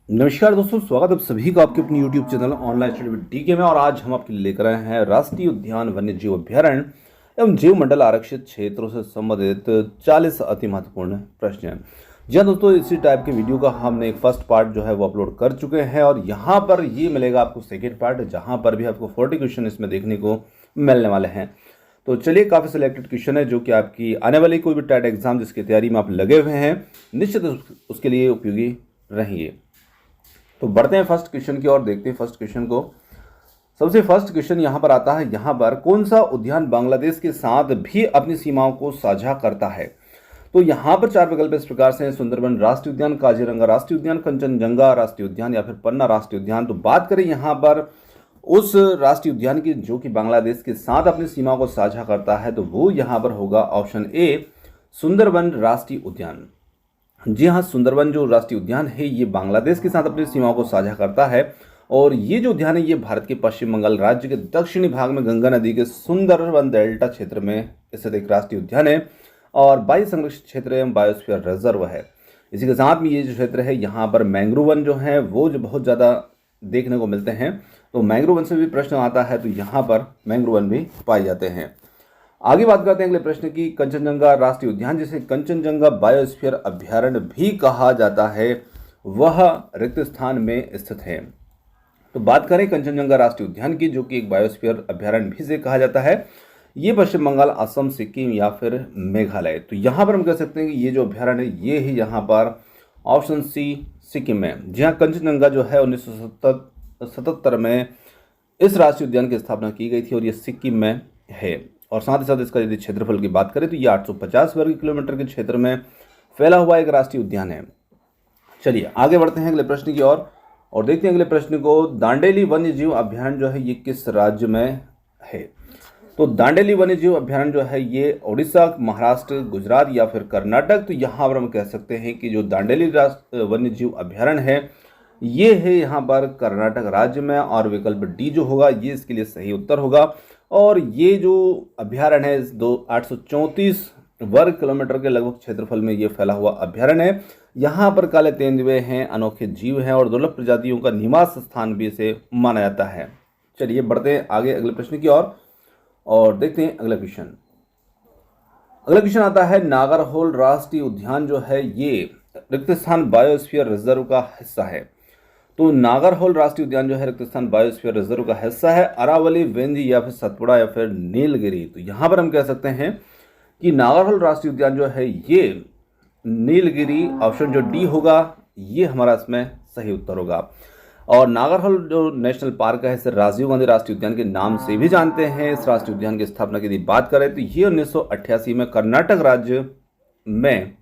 नमस्कार दोस्तों, स्वागत है आप सभी का आपके अपने YouTube channel online study with DK में। और आज हम आपके लिए लेकर आए हैं राष्ट्रीय उद्यान वन्य जीव अभ्यारण्य एवं जीव मंडल आरक्षित क्षेत्रों से संबंधित 40 अति महत्वपूर्ण प्रश्न हैं। जी हाँ दोस्तों, इसी टाइप के वीडियो का हमने एक फर्स्ट पार्ट जो है वो अपलोड कर चुके हैं और यहाँ पर ये मिलेगा आपको सेकेंड पार्ट, जहाँ पर भी आपको 40 क्वेश्चन इसमें देखने को मिलने वाले हैं। तो चलिए, काफ़ी सिलेक्टेड क्वेश्चन है जो कि आपकी आने वाली कोई भी टाइट एग्जाम जिसकी तैयारी में आप लगे हुए हैं, निश्चित उसके लिए उपयोगी रहेंगे। तो बढ़ते हैं फर्स्ट क्वेश्चन की ओर, देखते हैं फर्स्ट क्वेश्चन को। सबसे फर्स्ट क्वेश्चन यहाँ पर आता है, यहाँ पर कौन सा उद्यान बांग्लादेश के साथ भी अपनी सीमाओं को साझा करता है। तो यहाँ पर चार विकल्प इस प्रकार से हैं: सुंदरबन राष्ट्रीय उद्यान, काजीरंगा राष्ट्रीय उद्यान, कंचनजंगा राष्ट्रीय उद्यान या फिर पन्ना राष्ट्रीय उद्यान। तो बात करें यहाँ पर उस राष्ट्रीय उद्यान की जो कि बांग्लादेश के साथ अपनी सीमा को साझा करता है, तो वो यहाँ पर होगा ऑप्शन ए, सुंदरबन राष्ट्रीय उद्यान। जी हाँ, सुंदरबन जो राष्ट्रीय उद्यान है ये बांग्लादेश के साथ अपनी सीमाओं को साझा करता है और ये जो उद्यान है ये भारत के पश्चिम बंगाल राज्य के दक्षिणी भाग में गंगा नदी के सुंदरबन डेल्टा क्षेत्र में स्थित एक राष्ट्रीय उद्यान है और वायु संरक्षित क्षेत्र एवं बायोस्फीयर रिजर्व है। इसी के साथ में ये जो क्षेत्र है यहाँ पर मैंग्रोव वन जो है वो जो बहुत ज़्यादा देखने को मिलते हैं, तो मैंग्रोव वन से भी प्रश्न आता है तो यहाँ पर मैंग्रोव वन भी पाए जाते हैं। आगे बात करते हैं अगले प्रश्न की। कंचनजंगा राष्ट्रीय उद्यान, जिसे कंचनजंगा बायोस्फीयर अभ्यारण्य भी कहा जाता है, वह रिक्त स्थान में स्थित है। तो बात करें कंचनजंगा राष्ट्रीय उद्यान की, जो कि एक बायोस्फीयर अभ्यारण्य भी से कहा जाता है, ये पश्चिम बंगाल, असम, सिक्किम या फिर मेघालय। तो यहाँ पर हम कह सकते हैं कि ये जो अभ्यारण्य है ये ही यहाँ पर ऑप्शन सी सिक्किम में। जी हाँ, कंचनजंगा जो है 1977 में इस राष्ट्रीय उद्यान की स्थापना की गई थी और ये सिक्किम में है। और साथ ही साथ इसका यदि क्षेत्रफल की बात करें तो ये 850 वर्ग किलोमीटर के क्षेत्र में फैला हुआ एक राष्ट्रीय उद्यान है। चलिए आगे बढ़ते हैं अगले प्रश्न की ओर और देखते हैं अगले प्रश्न को। दांडेली वन्य जीव अभ्यारण्य जो है ये किस राज्य में है। तो दांडेली वन्य जीव अभ्यारण्य जो है ये उड़ीसा, महाराष्ट्र, गुजरात या फिर कर्नाटक। तो यहाँ पर हम कह सकते हैं कि जो दांडेली वन्य जीव अभ्यारण्य है ये है यहाँ पर कर्नाटक राज्य में और विकल्प डी जो होगा ये इसके लिए सही उत्तर होगा। और ये जो अभ्यारण्य है 834 वर्ग किलोमीटर के लगभग क्षेत्रफल में ये फैला हुआ अभ्यारण्य है। यहाँ पर काले तेंदुए हैं, अनोखे जीव हैं और दुर्लभ प्रजातियों का निवास स्थान भी इसे माना जाता है। चलिए बढ़ते हैं आगे अगले प्रश्न की ओर और देखते हैं अगला क्वेश्चन। अगला क्वेश्चन आता है, नागरहोल राष्ट्रीय उद्यान जो है ये रिक्त स्थान बायोस्फीयर रिजर्व का हिस्सा है। तो नागरहोल राष्ट्रीय उद्यान जो है रिक्तस्थान बायोस्फीयर रिजर्व का हिस्सा है। अरावली, विंध्य या फिर सतपुड़ा या फिर नीलगिरी। तो यहाँ पर हम कह सकते हैं कि नागरहोल राष्ट्रीय उद्यान जो है ये नीलगिरी, ऑप्शन जो डी होगा ये हमारा इसमें सही उत्तर होगा। और नागरहोल जो नेशनल पार्क है इसे राजीव गांधी राष्ट्रीय उद्यान के नाम से भी जानते हैं। इस राष्ट्रीय उद्यान की स्थापना की यदि बात करें तो ये 1988 में कर्नाटक राज्य में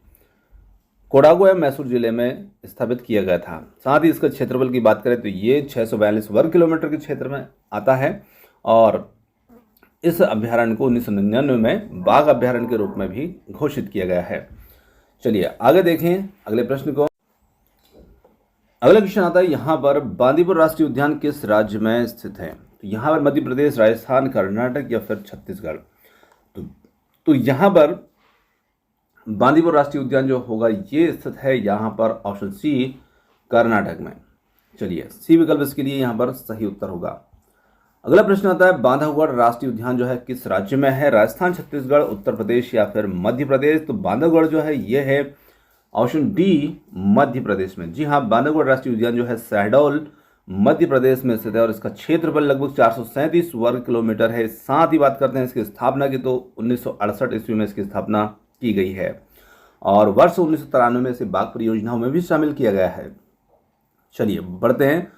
कोडागु या मैसूर जिले में स्थापित किया गया था। साथ ही इसका क्षेत्रफल की बात करें तो ये 642 वर्ग किलोमीटर के क्षेत्र में आता है और इस अभ्यारण्य को 1999 में बाघ अभ्यारण्य के रूप में भी घोषित किया गया है। चलिए आगे देखें अगले प्रश्न को। अगला क्वेश्चन आता है, यहाँ पर बांदीपुर राष्ट्रीय उद्यान किस राज्य में स्थित है। तो यहाँ पर मध्य प्रदेश, राजस्थान, कर्नाटक या फिर छत्तीसगढ़। तो यहाँ पर बांदीपुर राष्ट्रीय उद्यान जो होगा ये स्थित है यहाँ पर ऑप्शन सी, कर्नाटक में। चलिए सी विकल्प इसके लिए यहाँ पर सही उत्तर होगा। अगला प्रश्न आता है, बांधवगढ़ राष्ट्रीय उद्यान जो है किस राज्य में है। राजस्थान, छत्तीसगढ़, उत्तर प्रदेश या फिर मध्य प्रदेश। तो बांधवगढ़ जो है ये है ऑप्शन डी, मध्य प्रदेश में। जी हाँ, बांधवगढ़ राष्ट्रीय उद्यान जो है शहडोल मध्य प्रदेश में स्थित है और इसका क्षेत्रफल लगभग 437 वर्ग किलोमीटर है। साथ ही बात करते हैं इसकी स्थापना की, तो 1968 ईस्वी में इसकी स्थापना की गई है और वर्ष 1993 में इसे बाघ परियोजनाओं में भी शामिल किया गया है। चलिए बढ़ते हैं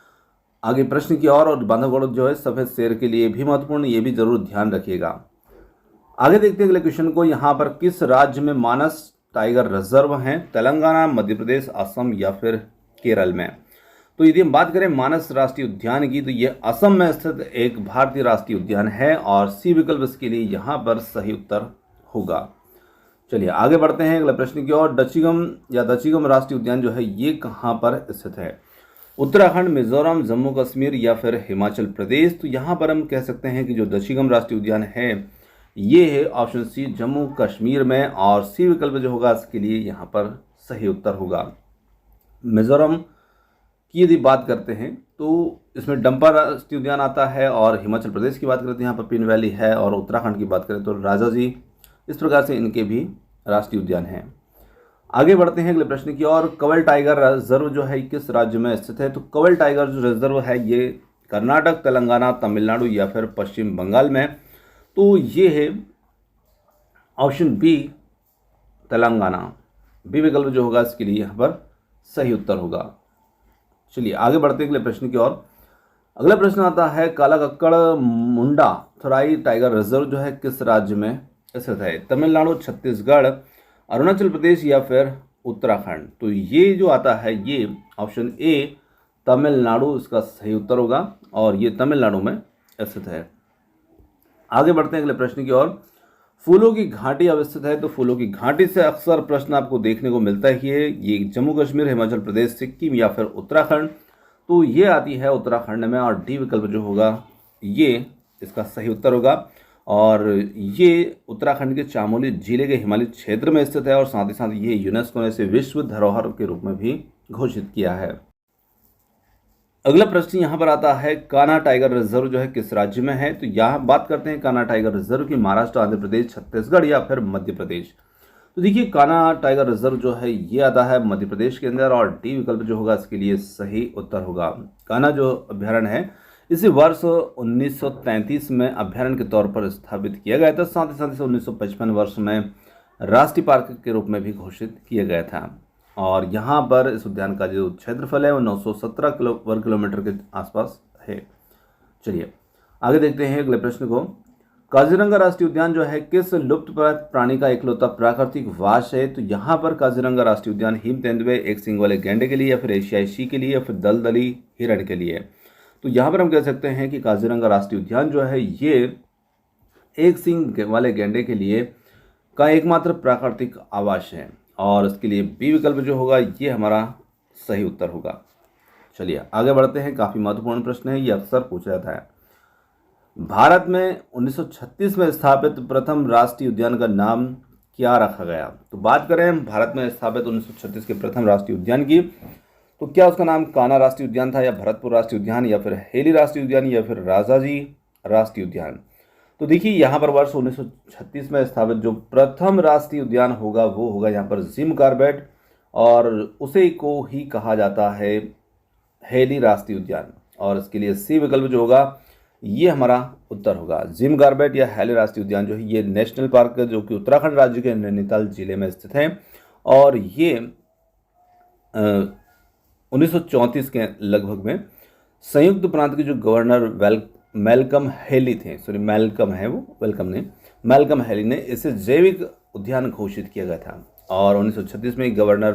आगे प्रश्न की ओर और बांधवगढ़ जो है सफेद शेर के लिए भी महत्वपूर्ण, ये भी जरूर ध्यान रखिएगा। आगे देखते हैं अगले क्वेश्चन को। यहाँ पर किस राज्य में मानस टाइगर रिजर्व हैं। तेलंगाना, मध्य प्रदेश, असम या फिर केरल में। तो यदि हम बात करें मानस राष्ट्रीय उद्यान की तो ये असम में स्थित एक भारतीय राष्ट्रीय उद्यान है और सी विकल्प इसके लिए यहाँ पर सही उत्तर होगा। चलिए आगे बढ़ते हैं अगले प्रश्न की ओर। दचिगम राष्ट्रीय उद्यान जो है ये कहाँ पर स्थित है। उत्तराखंड, मिजोरम, जम्मू कश्मीर या फिर हिमाचल प्रदेश। तो यहाँ पर हम कह सकते हैं कि जो दचिगम राष्ट्रीय उद्यान है ये है ऑप्शन सी, जम्मू कश्मीर में और सी विकल्प जो होगा इसके लिए यहाँ पर सही उत्तर होगा। मिजोरम की यदि बात करते हैं तो इसमें डंपा राष्ट्रीय उद्यान आता है, और हिमाचल प्रदेश की बात करते हैं यहाँ पर पिन वैली है, और उत्तराखंड की बात करें तो राजाजी। इस प्रकार से इनके भी राष्ट्रीय उद्यान हैं। आगे बढ़ते हैं अगले प्रश्न की ओर। कंवल टाइगर रिजर्व जो है किस राज्य में स्थित है? तो कंवल टाइगर जो रिजर्व है ये कर्नाटक, तेलंगाना, तमिलनाडु या फिर पश्चिम बंगाल में। तो ये है ऑप्शन बी, तेलंगाना। बी विकल्प जो होगा इसके लिए यहाँ पर सही उत्तर होगा। चलिए आगे बढ़ते हैं अगले प्रश्न की ओर। अगला प्रश्न आता है, कालाकक्कड़ मुंडा थोराई टाइगर रिजर्व जो है किस राज्य में स्थित है? तमिलनाडु, छत्तीसगढ़, अरुणाचल प्रदेश या फिर उत्तराखंड। तो ये जो आता है ये ऑप्शन ए तमिलनाडु इसका सही उत्तर होगा, और ये तमिलनाडु में स्थित है। आगे बढ़ते हैं अगले प्रश्न की ओर। फूलों की घाटी अवस्थित है? तो फूलों की घाटी से अक्सर प्रश्न आपको देखने को मिलता ही है। ये जम्मू कश्मीर, हिमाचल प्रदेश, सिक्किम या फिर उत्तराखंड। तो ये आती है उत्तराखंड में, और डी विकल्प जो होगा ये इसका सही उत्तर होगा। और ये उत्तराखंड के चामोली जिले के हिमालय क्षेत्र में स्थित है, और साथ ही साथ ये यूनेस्को ने इसे विश्व धरोहर के रूप में भी घोषित किया है। अगला प्रश्न यहाँ पर आता है, कान्हा टाइगर रिजर्व जो है किस राज्य में है? तो यहाँ बात करते हैं कान्हा टाइगर रिजर्व की महाराष्ट्र, आंध्र प्रदेश, छत्तीसगढ़ या फिर मध्य प्रदेश। तो देखिए कान्हा टाइगर रिजर्व जो है ये आता है मध्य प्रदेश के अंदर, और डी विकल्प जो होगा इसके लिए सही उत्तर होगा। कान्हा जो अभ्यारण्य है इसे वर्ष 1933 में अभ्यारण्य के तौर पर स्थापित किया गया था। साथ ही साथ इसे 1955 वर्ष में राष्ट्रीय पार्क के रूप में भी घोषित किया गया था। और यहाँ पर इस उद्यान का जो क्षेत्रफल है वो 917 वर्ग किलोमीटर के आसपास है। चलिए आगे देखते हैं अगले प्रश्न को। काजीरंगा राष्ट्रीय उद्यान जो है किस लुप्त प्राणी का इकलौता प्राकृतिक वास है? तो यहाँ पर काजीरंगा राष्ट्रीय उद्यान हिम तेंदुए, एक सींग वाले गैंडे के लिए, या फिर एशियाई सी के लिए, या फिर दलदली हिरण के लिए। तो यहाँ पर हम कह सकते हैं कि काजीरंगा राष्ट्रीय उद्यान जो है ये एक सींग वाले गैंडे के लिए का एकमात्र प्राकृतिक आवास है, और इसके लिए बी विकल्प जो होगा ये हमारा सही उत्तर होगा। चलिए आगे बढ़ते हैं। काफ़ी महत्वपूर्ण प्रश्न है, ये अक्सर पूछा जाता है। भारत में 1936 में स्थापित प्रथम राष्ट्रीय उद्यान का नाम क्या रखा गया? तो बात करें भारत में स्थापित 1936 के प्रथम राष्ट्रीय उद्यान की, तो क्या उसका नाम कान्हा राष्ट्रीय उद्यान था, या भरतपुर राष्ट्रीय उद्यान, या फिर हेली राष्ट्रीय उद्यान, या फिर राजाजी राष्ट्रीय उद्यान? तो देखिए यहाँ पर वर्ष 1936 में स्थापित जो प्रथम राष्ट्रीय उद्यान होगा वो होगा यहाँ पर जिम कॉर्बेट, और उसे को ही कहा जाता है हेली राष्ट्रीय उद्यान, और इसके लिए सी विकल्प जो होगा ये हमारा उत्तर होगा। जिम कॉर्बेट या हेली राष्ट्रीय उद्यान जो है ये नेशनल पार्क जो कि उत्तराखंड राज्य के नैनीताल जिले में स्थित है, और ये 1934 के लगभग में संयुक्त प्रांत के जो गवर्नर मैल्कम हेली थे, सॉरी मैल्कम है वो, वेलकम ने, मैल्कम हेली ने इसे जैविक उद्यान घोषित किया गया था, और 1936 में गवर्नर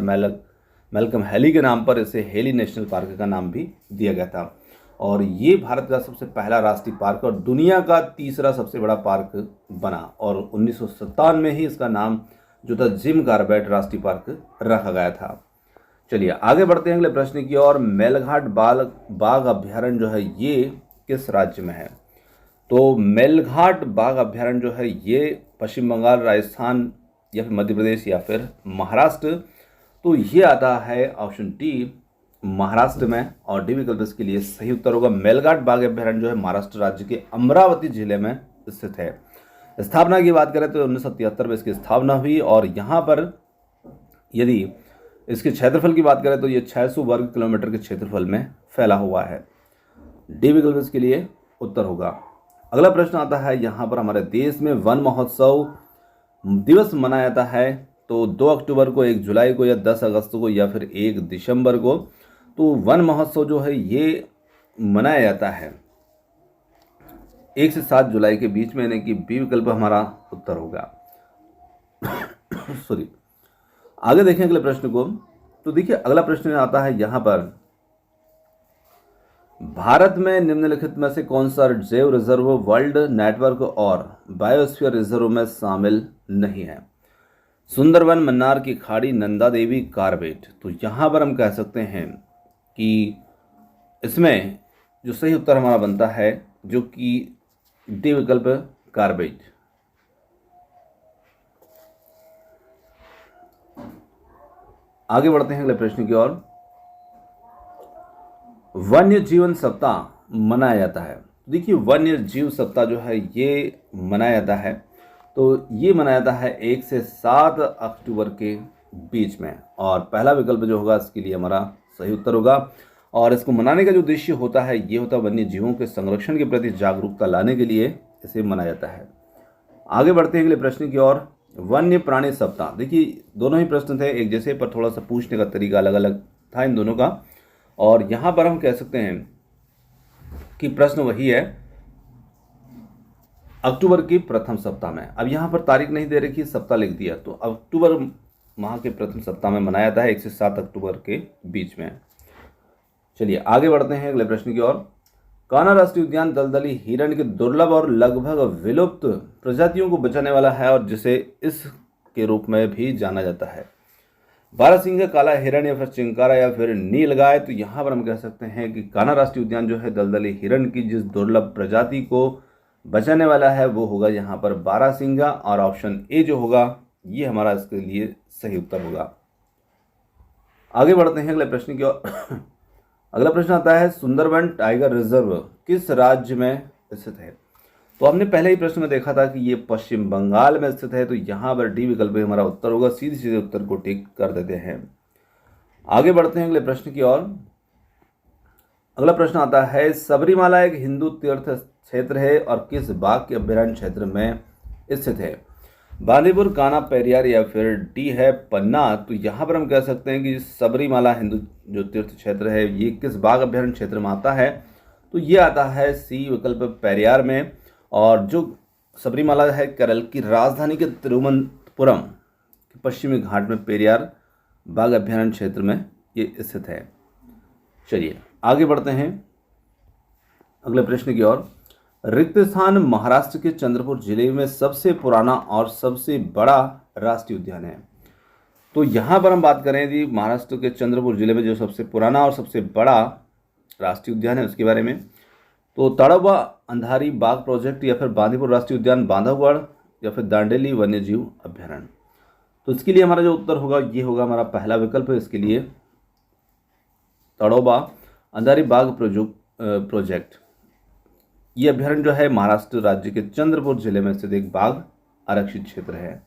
मैल्कम हेली के नाम पर इसे हेली नेशनल पार्क का नाम भी दिया गया था। और ये भारत का सबसे पहला राष्ट्रीय पार्क और दुनिया का तीसरा सबसे बड़ा पार्क बना, और 1957 में ही इसका नाम जो था जिम कॉर्बेट राष्ट्रीय पार्क रखा गया था। चलिए आगे बढ़ते हैं अगले प्रश्न की ओर। मेलघाट बाघ अभ्यारण्य जो है ये किस राज्य में है? तो मेलघाट बाघ अभ्यारण्य जो है ये पश्चिम बंगाल, राजस्थान या फिर मध्य प्रदेश या फिर महाराष्ट्र। तो ये आता है ऑप्शन डी महाराष्ट्र में, और डी विकल्प इसके लिए सही उत्तर होगा। मेलघाट बाघ अभ्यारण्य जो है महाराष्ट्र राज्य के अमरावती जिले में स्थित है। स्थापना की बात करें तो 1973 में इसकी स्थापना हुई, और यहाँ पर यदि इसके क्षेत्रफल की बात करें तो ये 600 वर्ग किलोमीटर के क्षेत्रफल में फैला हुआ है। डी विकल्प इसके लिए उत्तर होगा। अगला प्रश्न आता है, यहाँ पर हमारे देश में वन महोत्सव दिवस मनाया जाता है, तो 2 अक्टूबर को, 1 जुलाई को, या 10 अगस्त को, या फिर 1 दिसंबर को। तो वन महोत्सव जो है ये मनाया जाता है 1 से 7 जुलाई के बीच में, यानी कि बी विकल्प हमारा उत्तर होगा। सॉरी, आगे देखें अगले प्रश्न को। तो देखिए अगला प्रश्न आता है यहाँ पर, भारत में निम्नलिखित में से कौन सा जैव रिजर्व वर्ल्ड नेटवर्क और बायोस्फीयर रिजर्व में शामिल नहीं है? सुंदरवन, मन्नार की खाड़ी, नंदा देवी, कॉर्बेट। तो यहाँ पर हम कह सकते हैं कि इसमें जो सही उत्तर हमारा बनता है जो कि डी विकल्प कॉर्बेट। आगे बढ़ते हैं अगले प्रश्न की ओर। वन्य जीवन सप्ताह मनाया जाता है? देखिए, वन्य जीव सप्ताह जो है ये मनाया जाता है, तो ये मनाया जाता है 1 से 7 अक्टूबर के बीच में। और पहला विकल्प जो होगा इसके लिए हमारा सही उत्तर होगा। और इसको मनाने का जो उद्देश्य होता है ये होता है वन्य जीवों के संरक्षण के प्रति जागरूकता लाने के लिए इसे मनाया जाता है। आगे बढ़ते हैं अगले प्रश्न की ओर। वन्य प्राणी सप्ताह, देखिए दोनों ही प्रश्न थे एक जैसे, पर थोड़ा सा पूछने का तरीका अलग अलग था इन दोनों का। और यहाँ पर हम कह सकते हैं कि प्रश्न वही है अक्टूबर की प्रथम सप्ताह में। अब यहाँ पर तारीख नहीं दे रखी, सप्ताह लिख दिया, तो अक्टूबर माह के प्रथम सप्ताह में मनाया जाता है 1 से 7 अक्टूबर के बीच में। चलिए आगे बढ़ते हैं अगले प्रश्न की ओर। कान्हा राष्ट्रीय उद्यान दलदली हिरण के दुर्लभ और लगभग विलुप्त प्रजातियों को बचाने वाला है और जिसे इस के रूप में भी जाना जाता है। बारहसिंगा, काला हिरण या फिर चिंकारा या फिर नीलगाय। तो यहाँ पर हम कह सकते हैं कि कान्हा राष्ट्रीय उद्यान जो है दलदली हिरण की जिस दुर्लभ प्रजाति को बचाने वाला है वो होगा यहाँ पर बारहसिंगा। और ऑप्शन ए जो होगा ये हमारा इसके लिए सही उत्तर होगा। आगे बढ़ते हैं अगले प्रश्न की ओर। अगला प्रश्न आता है सुंदरबन टाइगर रिजर्व किस राज्य में स्थित है? तो हमने पहले ही प्रश्न में देखा था कि ये पश्चिम बंगाल में स्थित है, तो यहाँ पर डी विकल्प में हमारा उत्तर होगा। सीधे सीधे उत्तर को टिक कर देते हैं। आगे बढ़ते हैं अगले प्रश्न की ओर। अगला प्रश्न आता है सबरीमाला एक हिंदू तीर्थ क्षेत्र है और किस बाघ के अभ्यारण्य क्षेत्र में स्थित है? बांदीपुर, कान्हा, पेरियार या फिर डी है पन्ना। तो यहाँ पर हम कह सकते हैं कि सबरीमाला हिंदू जो तीर्थ क्षेत्र है ये किस बाघ अभ्यारण्य क्षेत्र में आता है? तो ये आता है सी विकल्प पेरियार में। और जो सबरीमाला है केरल की राजधानी के तिरुवनंतपुरम के पश्चिमी घाट में पेरियार बाघ अभ्यारण्य क्षेत्र में ये स्थित है। चलिए आगे बढ़ते हैं अगले प्रश्न की ओर। रिक्त स्थान महाराष्ट्र के चंद्रपुर जिले में सबसे पुराना और सबसे बड़ा राष्ट्रीय उद्यान है। तो यहाँ पर हम बात करें यदि महाराष्ट्र के चंद्रपुर जिले में जो सबसे पुराना और सबसे बड़ा राष्ट्रीय उद्यान है उसके बारे में, तो ताड़ोबा अंधारी बाघ प्रोजेक्ट या फिर बांदीपुर राष्ट्रीय उद्यान बांधवगढ़ या फिर दांडेली वन्यजीव अभ्यारण्य। तो इसके लिए हमारा जो उत्तर होगा ये होगा हमारा पहला विकल्प है इसके लिए ताड़ोबा अंधारी बाघ प्रोजेक्ट। ये अभ्यारण्य जो है महाराष्ट्र राज्य के चंद्रपुर जिले में स्थित एक बाघ आरक्षित क्षेत्र है।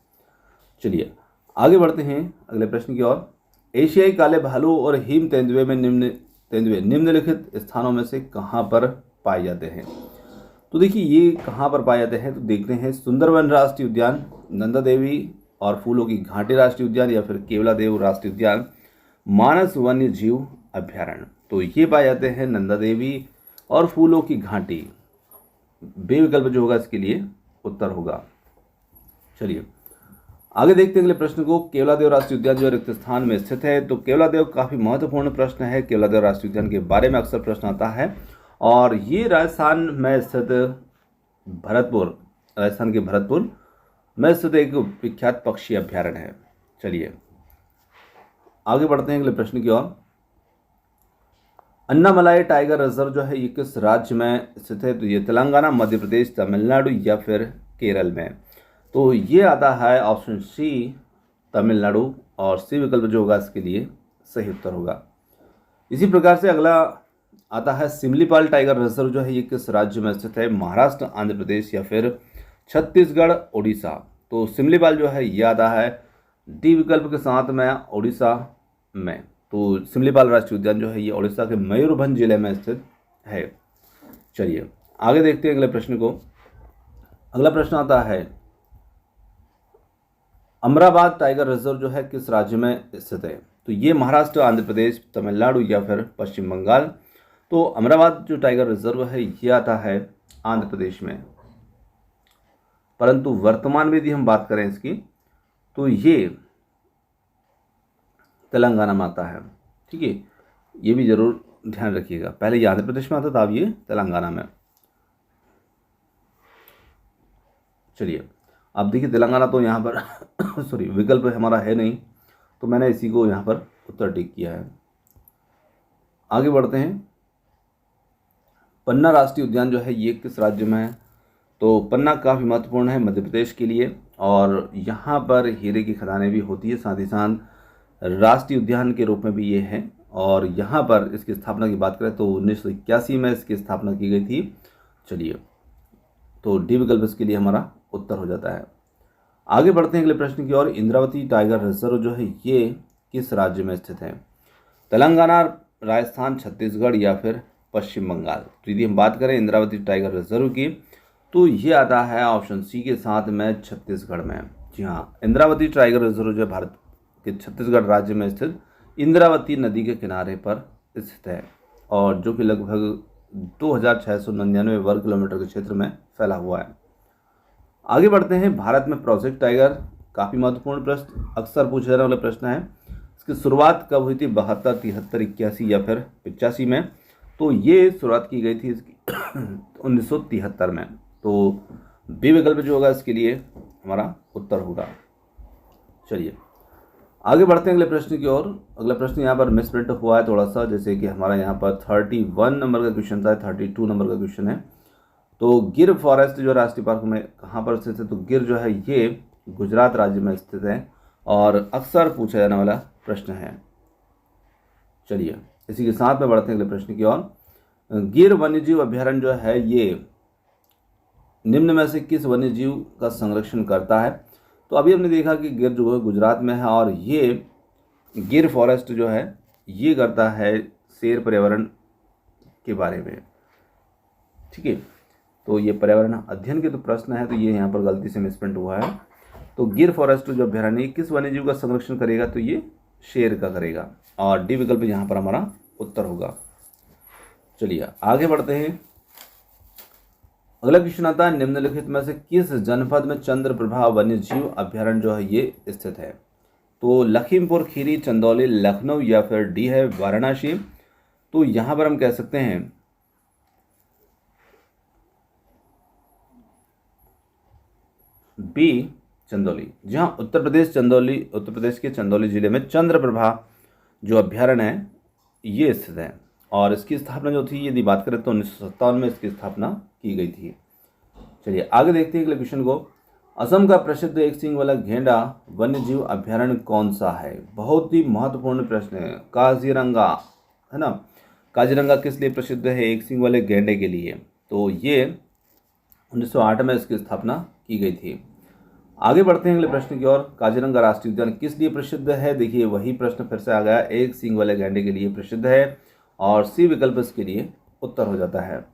चलिए आगे बढ़ते हैं अगले प्रश्न की ओर। एशियाई काले भालू और हिम तेंदुए में निम्नलिखित स्थानों में से कहाँ पर पाए जाते हैं? तो देखिए ये कहाँ पर पाए जाते हैं, तो देखते हैं सुंदरबन राष्ट्रीय उद्यान, नंदा देवी और फूलों की घाटी राष्ट्रीय उद्यान या फिर केवलादेव राष्ट्रीय उद्यान, मानस वन्य जीव अभ्यारण्य। तो ये पाए जाते हैं नंदा देवी और फूलों की घाटी। बे विकल्प जो होगा इसके लिए उत्तर होगा। चलिए आगे देखते हैं अगले प्रश्न को। केवलादेव राष्ट्रीय उद्यान जो रिक्त स्थान में स्थित है, तो केवलादेव काफी महत्वपूर्ण प्रश्न है। केवलादेव राष्ट्रीय उद्यान के बारे में अक्सर प्रश्न आता है और ये राजस्थान में स्थित राजस्थान के भरतपुर में स्थित एक विख्यात पक्षी अभ्यारण्य है। चलिए आगे बढ़ते हैं अगले प्रश्न की ओर। अन्नामलाई टाइगर रिजर्व जो है ये किस राज्य में स्थित है? तो ये तेलंगाना, मध्य प्रदेश, तमिलनाडु या फिर केरल में। तो ये आता है ऑप्शन सी तमिलनाडु और सी विकल्प जो होगा इसके लिए सही उत्तर होगा। इसी प्रकार से अगला आता है सिमलीपाल टाइगर रिजर्व जो है ये किस राज्य में स्थित है? महाराष्ट्र, आंध्र प्रदेश या फिर छत्तीसगढ़, उड़ीसा। तो सिमलीपाल जो है ये आता है डी विकल्प के साथ में उड़ीसा में। तो सिमलीपाल राष्ट्रीय उद्यान जो है ये उड़ीसा के मयूरभंज जिले में स्थित है। चलिए आगे देखते हैं अगले प्रश्न को। अगला प्रश्न आता है अमराबाद टाइगर रिजर्व जो है किस राज्य में स्थित है? तो ये महाराष्ट्र, आंध्र प्रदेश, तमिलनाडु या फिर पश्चिम बंगाल। तो अमराबाद जो टाइगर रिजर्व है ये आता है आंध्र प्रदेश में, परंतु वर्तमान में यदि हम बात करें इसकी तो ये तेलंगाना में आता है। ठीक है, ये भी जरूर ध्यान रखिएगा। पहले ये आंध्र प्रदेश में आता था, अब ये तेलंगाना में। चलिए अब देखिए तेलंगाना तो यहाँ पर सॉरी विकल्प हमारा है नहीं, तो मैंने इसी को यहाँ पर उत्तर टिक किया है। आगे बढ़ते हैं। पन्ना राष्ट्रीय उद्यान जो है ये किस राज्य में है? तो पन्ना काफ़ी महत्वपूर्ण है मध्य प्रदेश के लिए और यहाँ पर हीरे की खदानें भी होती है, साथ ही साथ राष्ट्रीय उद्यान के रूप में भी ये है और यहाँ पर इसकी स्थापना की बात करें तो 1981 में इसकी स्थापना की गई थी। चलिए, तो डी विकल्प इसके लिए हमारा उत्तर हो जाता है। आगे बढ़ते हैं अगले प्रश्न की ओर। इंद्रावती टाइगर रिजर्व जो है ये किस राज्य में स्थित है? तेलंगाना, राजस्थान, छत्तीसगढ़ या फिर पश्चिम बंगाल? तो यदि हम बात करें इंद्रावती टाइगर रिजर्व की तो ये आता है ऑप्शन सी के साथ में छत्तीसगढ़ में। जी हाँ, इंद्रावती टाइगर रिजर्व जो भारत के छत्तीसगढ़ राज्य में स्थित इंद्रावती नदी के किनारे पर स्थित है और जो कि लगभग 2699 वर्ग किलोमीटर के क्षेत्र में फैला हुआ है। आगे बढ़ते हैं। भारत में प्रोजेक्ट टाइगर, काफ़ी महत्वपूर्ण प्रश्न, अक्सर पूछे जाने वाला प्रश्न है। इसकी शुरुआत कब हुई थी? 72, 73, 81 या फिर 85 में? तो ये शुरुआत की गई थी इसकी 1973 में। तो बी विकल्प जो होगा इसके लिए हमारा उत्तर होगा। चलिए आगे बढ़ते हैं अगले प्रश्न की ओर। अगला प्रश्न यहाँ पर मिसप्रिंट हुआ है थोड़ा सा, जैसे कि हमारा यहाँ पर 31 नंबर का क्वेश्चन था, 32 नंबर का क्वेश्चन है। तो गिर फॉरेस्ट जो राष्ट्रीय पार्क में कहाँ पर स्थित है? तो गिर जो है ये गुजरात राज्य में स्थित है और अक्सर पूछा जाने वाला प्रश्न है। चलिए इसी के साथ में बढ़ते हैं अगले प्रश्न की ओर। गिर वन्यजीव अभ्यारण्य जो है ये निम्न में से किस वन्यजीव का संरक्षण करता है? तो अभी हमने देखा कि गिर जो है गुजरात में है और ये गिर फॉरेस्ट जो है ये करता है शेर पर्यावरण के बारे में। ठीक है, तो ये पर्यावरण अध्ययन के तो प्रश्न है, तो ये यहाँ पर गलती से मिसप्रिंट हुआ है। तो गिर फॉरेस्ट जो अभ्यारण्य किस वन्यजीव का संरक्षण करेगा? तो ये शेर का करेगा और डी विकल्प यहाँ पर हमारा उत्तर होगा। चलिए आगे बढ़ते हैं। अगला क्वेश्चन आता है, निम्नलिखित में से किस जनपद में चंद्रप्रभा वन्यजीव अभ्यारण्य जो है ये स्थित है? तो लखीमपुर खीरी, चंदौली, लखनऊ या फिर डी है वाराणसी? तो यहाँ पर हम कह सकते हैं बी चंदौली। जहाँ उत्तर प्रदेश के चंदौली जिले में चंद्रप्रभा जो अभ्यारण्य है ये स्थित है और इसकी स्थापना जो थी यदि बात करें तो 1957 में इसकी स्थापना की गई थी। चलिए आगे देखते हैं अगले क्वेश्चन को। असम का प्रसिद्ध एक सींग वाला गेंडा वन्यजीव अभ्यारण्य कौन सा है? बहुत ही महत्वपूर्ण प्रश्न है। काजीरंगा है ना। काजीरंगा किस लिए प्रसिद्ध है? एक सींग वाले गेंडे के लिए। तो ये 1908 में इसकी स्थापना की गई थी। आगे बढ़ते हैं अगले प्रश्न की ओर। काजीरंगा राष्ट्रीय उद्यान किस लिए प्रसिद्ध है? देखिए वही प्रश्न फिर से आ गया, एक सींग वाले गैंडे के लिए प्रसिद्ध है और सी विकल्प इसके लिए उत्तर हो जाता है।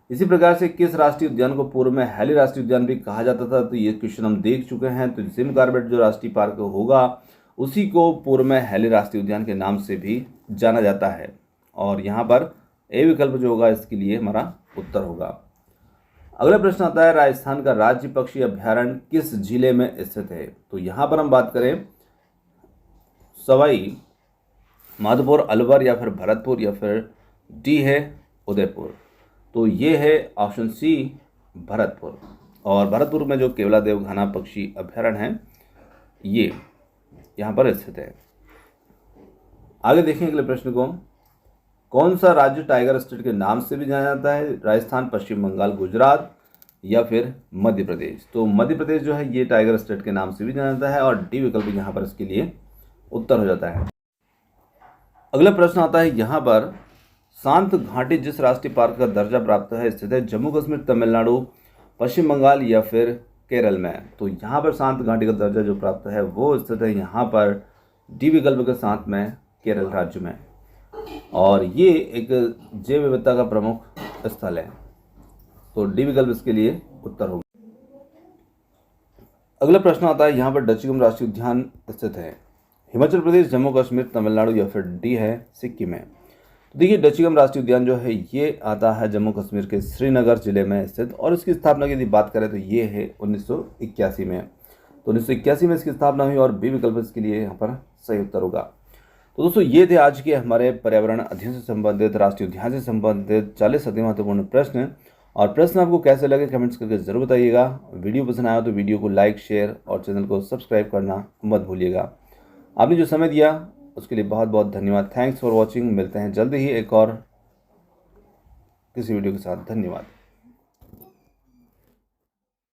इसी प्रकार से किस राष्ट्रीय उद्यान को पूर्व में हैली राष्ट्रीय उद्यान भी कहा जाता था? तो ये क्वेश्चन हम देख चुके हैं। तो जिम कॉर्बेट जो राष्ट्रीय पार्क होगा उसी को पूर्व में हैली राष्ट्रीय उद्यान के नाम से भी जाना जाता है और यहाँ पर ए विकल्प जो होगा इसके लिए हमारा उत्तर होगा। अगला प्रश्न आता है, राजस्थान का राज्य पक्षी अभ्यारण्य किस जिले में स्थित है? तो यहाँ पर हम बात करें सवाई माधोपुर, अलवर या फिर भरतपुर या फिर डी है उदयपुर? तो ये है ऑप्शन सी भरतपुर और भरतपुर में जो केवलादेव घना पक्षी अभ्यारण्य है ये यहाँ पर स्थित है। आगे देखें अगले प्रश्न को। कौन सा राज्य टाइगर स्टेट के नाम से भी जाना जाता है? राजस्थान, पश्चिम बंगाल, गुजरात या फिर मध्य प्रदेश? तो मध्य प्रदेश जो है ये टाइगर स्टेट के नाम से भी जाना जाता है और डी विकल्प यहाँ पर इसके लिए उत्तर हो जाता है। अगला प्रश्न आता है यहाँ पर, शांत घाटी जिस राष्ट्रीय पार्क का दर्जा प्राप्त है स्थित है जम्मू कश्मीर, तमिलनाडु, पश्चिम बंगाल या फिर केरल में? तो यहाँ पर शांत घाटी का दर्जा जो प्राप्त है वो स्थित है यहाँ पर डी विकल्प के साथ में केरल राज्य में और ये एक जैव विविधता का प्रमुख स्थल है। तो डी विकल्प इसके लिए उत्तर होगा। अगला प्रश्न आता है यहाँ पर, डचीगम राष्ट्रीय उद्यान स्थित है हिमाचल प्रदेश, जम्मू कश्मीर, तमिलनाडु या फिर डी है सिक्किम में? तो देखिए डचीगम राष्ट्रीय उद्यान जो है ये आता है जम्मू कश्मीर के श्रीनगर जिले में स्थित और इसकी स्थापना की यदि बात करें तो ये है 1981 में। तो 1981 में इसकी स्थापना हुई और बी विकल्प इसके लिए यहाँ पर सही उत्तर होगा। तो दोस्तों ये थे आज के हमारे पर्यावरण अध्ययन से संबंधित, राष्ट्रीय उद्यान से संबंधित 40 अति महत्वपूर्ण प्रश्न। और प्रश्न आपको कैसे लगे कमेंट्स करके जरूर बताइएगा। वीडियो पसंद आया तो वीडियो को लाइक, शेयर और चैनल को सब्सक्राइब करना मत भूलिएगा। आपने जो समय दिया उसके लिए बहुत बहुत धन्यवाद। Thanks for watching. मिलते हैं जल्दी ही एक और किसी वीडियो के साथ। धन्यवाद।